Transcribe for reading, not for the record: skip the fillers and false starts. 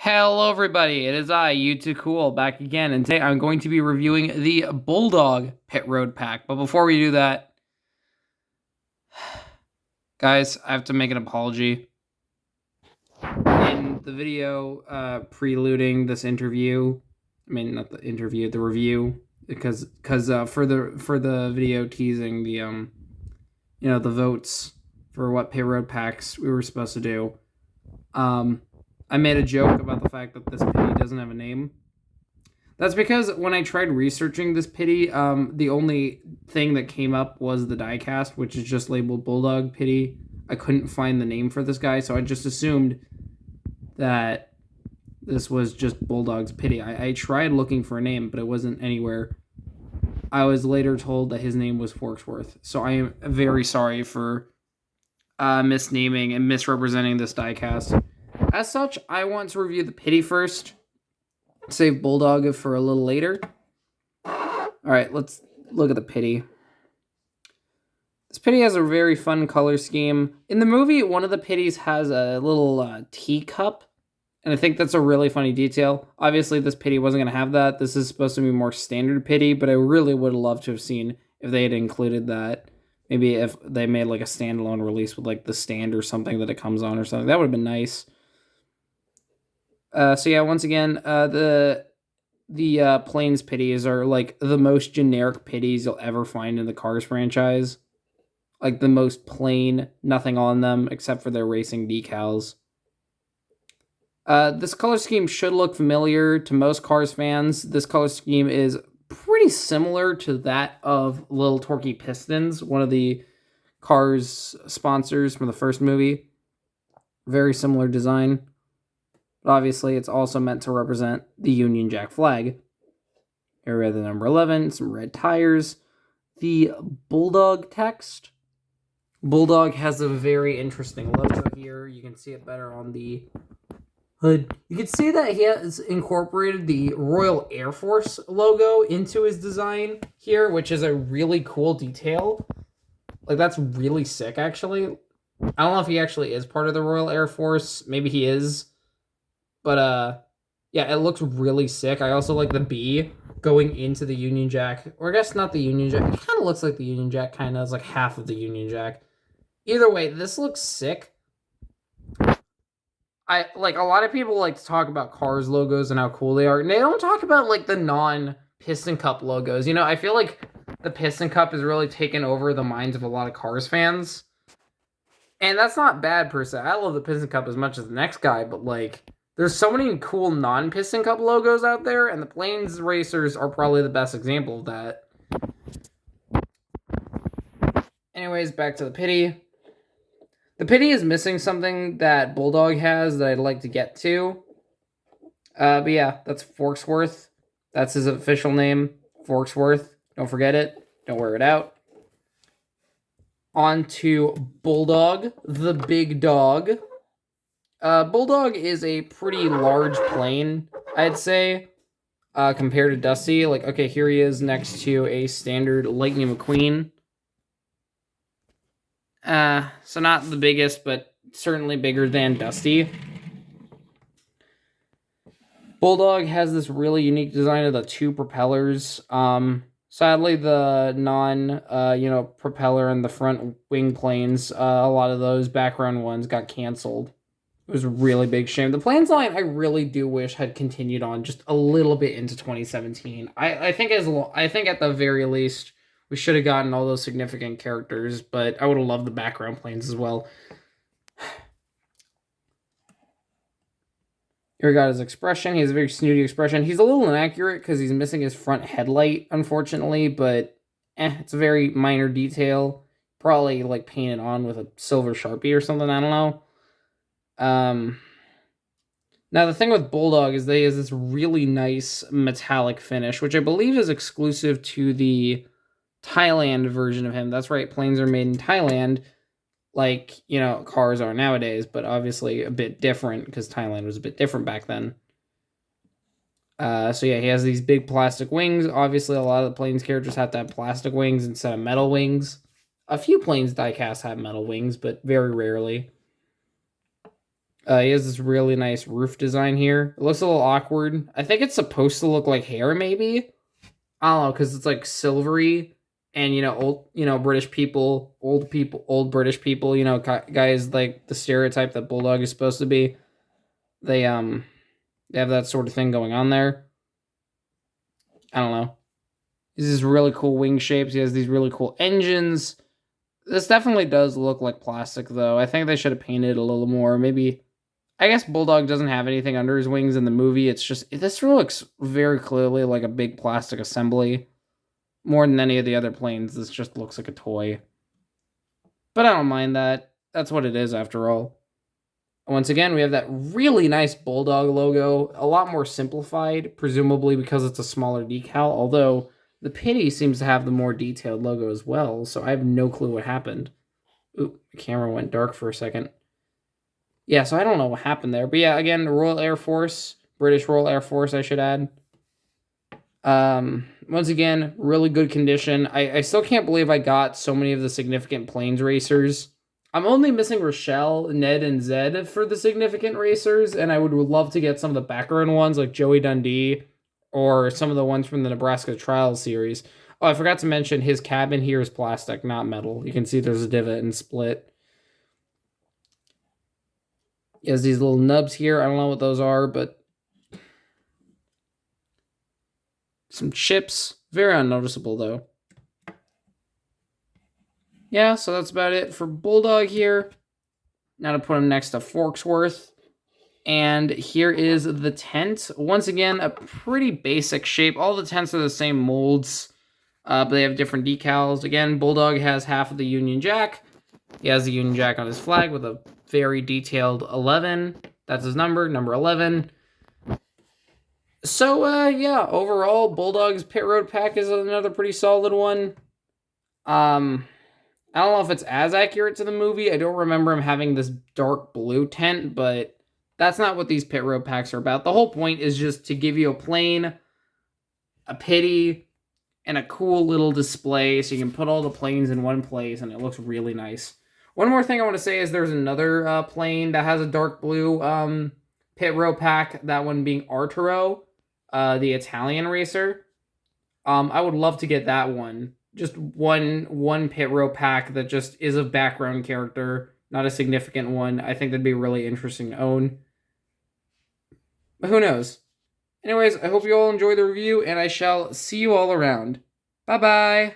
Hello everybody, it is I, You Too Cool, back again, and today I'm going to be reviewing the Bulldog Pit Road Pack. But before we do that, guys, I have to make an apology. In the video preluding this interview, not the interview, the review, because for the video teasing the the votes for what Pit Road Packs we were supposed to do, I made a joke about the fact that this pity doesn't have a name. That's because when I tried researching this pity, the only thing that came up was the diecast, which is just labeled Bulldog Pity. I couldn't find the name for this guy, so I just assumed that this was just Bulldog's pity. I tried looking for a name, but it wasn't anywhere. I was later told that his name was Forksworth, so I am very sorry for misnaming and misrepresenting this diecast. As such, I want to review the pity first. Save Bulldog for a little later. Alright, let's look at the pity. This pity has a very fun color scheme. In the movie, one of the pities has a little teacup, and I think that's a really funny detail. Obviously, this pity wasn't going to have that. This is supposed to be more standard pity, but I really would have loved to have seen if they had included that. Maybe if they made like a standalone release with like the stand or something that it comes on or something. That would have been nice. So yeah, once again, the Plains pities are like the most generic pities you'll ever find in the Cars franchise. Like the most plain, nothing on them except for their racing decals. This color scheme should look familiar to most Cars fans. This color scheme is pretty similar to that of Little Torquey Pistons, one of the Cars sponsors from the first movie. Very similar design. But obviously, it's also meant to represent the Union Jack flag. Here we have the number 11, some red tires. The Bulldog text. Bulldog has a very interesting logo here. You can see it better on the hood. You can see that he has incorporated the Royal Air Force logo into his design here, which is a really cool detail. Like, that's really sick, actually. I don't know if he actually is part of the Royal Air Force. Maybe he is. But, yeah, it looks really sick. I also like the B going into the Union Jack. Or I guess not the Union Jack. It kind of looks like the Union Jack, kind of. It's like half of the Union Jack. Either way, this looks sick. A lot of people like to talk about Cars logos and how cool they are. And they don't talk about, like, the non-Piston Cup logos. You know, I feel like the Piston Cup has really taken over the minds of a lot of Cars fans. And that's not bad, per se. I love the Piston Cup as much as the next guy, but, like, there's so many cool non-Piston Cup logos out there, and the Plains Racers are probably the best example of that. Anyways, back to the pity. The pity is missing something that Bulldog has that I'd like to get to. But yeah, that's Forksworth. That's his official name, Forksworth. Don't forget it. Don't wear it out. On to Bulldog, the big dog. Bulldog is a pretty large plane, I'd say, compared to Dusty. Like, okay, here he is next to a standard Lightning McQueen. So not the biggest, but certainly bigger than Dusty. Bulldog has this really unique design of the two propellers. Sadly, the propeller and the front wing planes, a lot of those background ones got canceled. It was a really big shame. The Plains line, I really do wish had continued on just a little bit into 2017. I think at the very least we should have gotten all those significant characters, but I would have loved the background planes as well. Here we got his expression. He has a very snooty expression. He's a little inaccurate because he's missing his front headlight, unfortunately, but it's a very minor detail. Probably like painted on with a silver Sharpie or something, I don't know. Now the thing with Bulldog is that he has this really nice metallic finish, which I believe is exclusive to the Thailand version of him. That's right, planes are made in Thailand, like, you know, cars are nowadays, but obviously a bit different because Thailand was a bit different back then. So yeah, he has these big plastic wings. Obviously, a lot of the Plains characters have to have plastic wings instead of metal wings. A few Plains diecast have metal wings, but very rarely. He has this really nice roof design here. It looks a little awkward. I think it's supposed to look like hair, maybe. I don't know, because it's like silvery, and old, British people, old British people, guys like the stereotype that Bulldog is supposed to be. They they have that sort of thing going on there. I don't know. These really cool wing shapes. He has these really cool engines. This definitely does look like plastic, though. I think they should have painted a little more. Maybe. I guess Bulldog doesn't have anything under his wings in the movie. It's just this looks very clearly like a big plastic assembly. More than any of the other planes, this just looks like a toy. But I don't mind that. That's what it is after all. Once again, we have that really nice Bulldog logo, a lot more simplified, presumably because it's a smaller decal, although the Pity seems to have the more detailed logo as well, so I have no clue what happened. Ooh, the camera went dark for a second. Yeah, so I don't know what happened there. But yeah, again, the Royal Air Force, British Royal Air Force, I should add. Once again, really good condition. I still can't believe I got so many of the significant planes racers. I'm only missing Rochelle, Ned, and Zed for the significant racers, and I would love to get some of the background ones like Joey Dundee or some of the ones from the Nebraska Trials series. Oh, I forgot to mention his cabin here is plastic, not metal. You can see there's a divot and split. He has these little nubs here. I don't know what those are, but some chips. Very unnoticeable, though. Yeah, so that's about it for Bulldog here. Now to put him next to Forksworth. And here is the tent. Once again, a pretty basic shape. All the tents are the same molds, but they have different decals. Again, Bulldog has half of the Union Jack. He has the Union Jack on his flag with a very detailed 11. That's his number 11. So, yeah, overall, Bulldog's Pit Road Pack is another pretty solid one. I don't know if it's as accurate to the movie. I don't remember him having this dark blue tent, but that's not what these Pit Road Packs are about. The whole point is just to give you a plane, a pity, and a cool little display so you can put all the planes in one place, and it looks really nice. One more thing I want to say is there's another plane that has a dark blue Pit Road Pack, that one being Arturo, the Italian racer. I would love to get that one. Just one Pit Row pack that just is a background character, not a significant one. I think that'd be really interesting to own. But who knows? Anyways, I hope you all enjoy the review, and I shall see you all around. Bye-bye!